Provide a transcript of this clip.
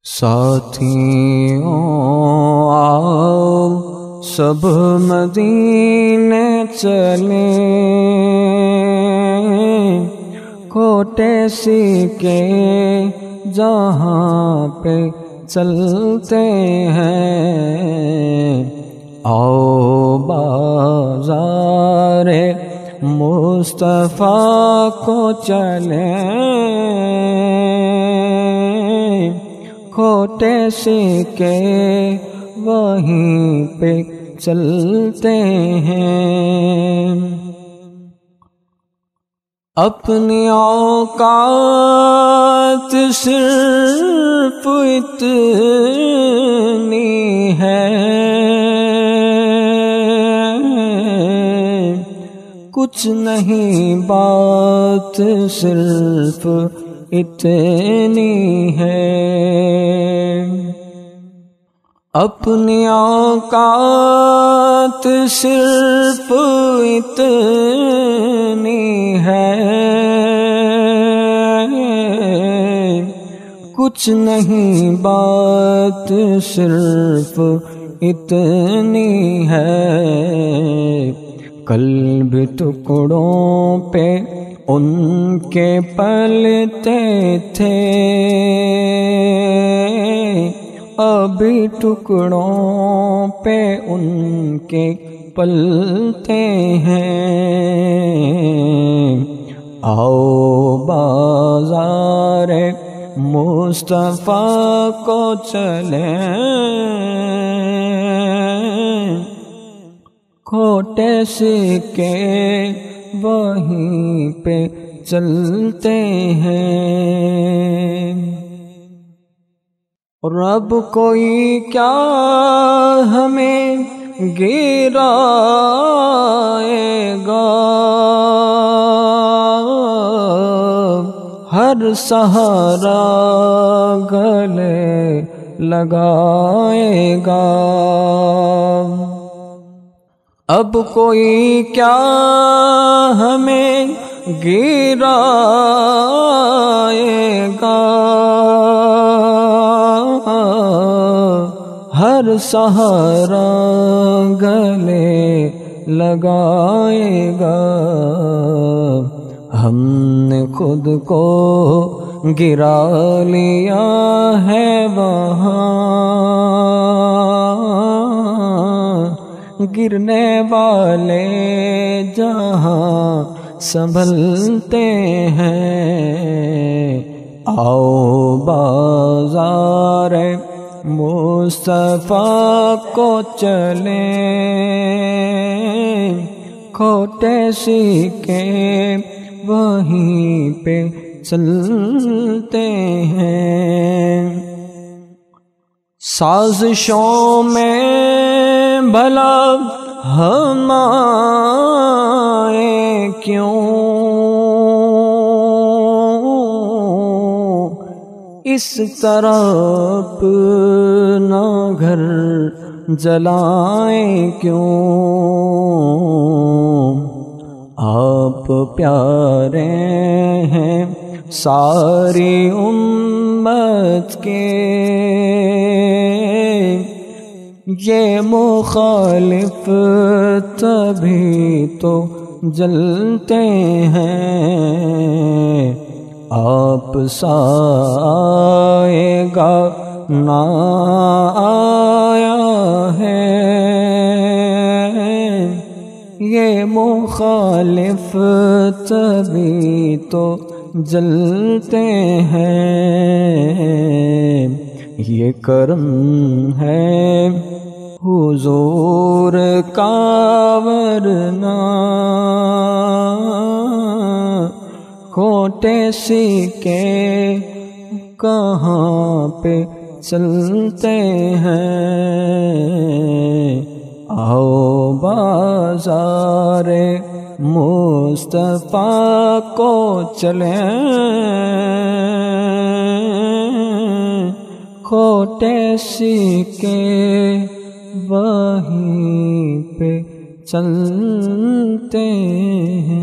ساتھیوں آؤ سب مدینے چلیں، کھوٹے سکے جہاں پہ چلتے ہیں، آؤ بازار مصطفیٰ کو چلیں، کھوٹے سکے وہیں پہ چلتے ہیں۔ اپنی اوقات صرف اتنی ہے، کچھ نہیں بات صرف اتنی ہے، اپنی اوقات صرف اتنی ہے، کچھ نہیں بات صرف اتنی ہے، قلب ٹکڑوں پہ ان کے پلتے تھے، ابھی ٹکڑوں پہ ان کے پلتے ہیں، آؤ بازار مصطفیٰ کو چلیں، کھوٹے سکے وہیں پہ چلتے ہیں۔ رب کوئی کیا ہمیں گرائے گا، ہر سہارا گلے لگائے گا، اب کوئی کیا ہمیں گرائے گا، ہر سہارا گلے لگائے گا، ہم نے خود کو گرا لیا ہے وہاں، گرنے والے جہاں سنبھلتے ہیں، آؤ بازار مصطفیٰ کو چلیں، کھوٹے سکے وہیں پہ چلتے ہیں، سازشوں میں بھلا ہمارے کیوں، اس طرح اپنا گھر جلائیں کیوں، آپ پیارے ہیں ساری امت کے، یہ مخالف تبھی تو جلتے ہیں، آپ سائے گا نہ آیا ہے، یہ مخالف تبھی تو جلتے ہیں، یہ کرم ہے حضور کا ورنہ کھوٹے سکے کہاں پہ چلتے ہیں، آؤ بازار مصطفیٰ کو چلیں، کھوٹے سکے وہیں پہ چلتے ہیں۔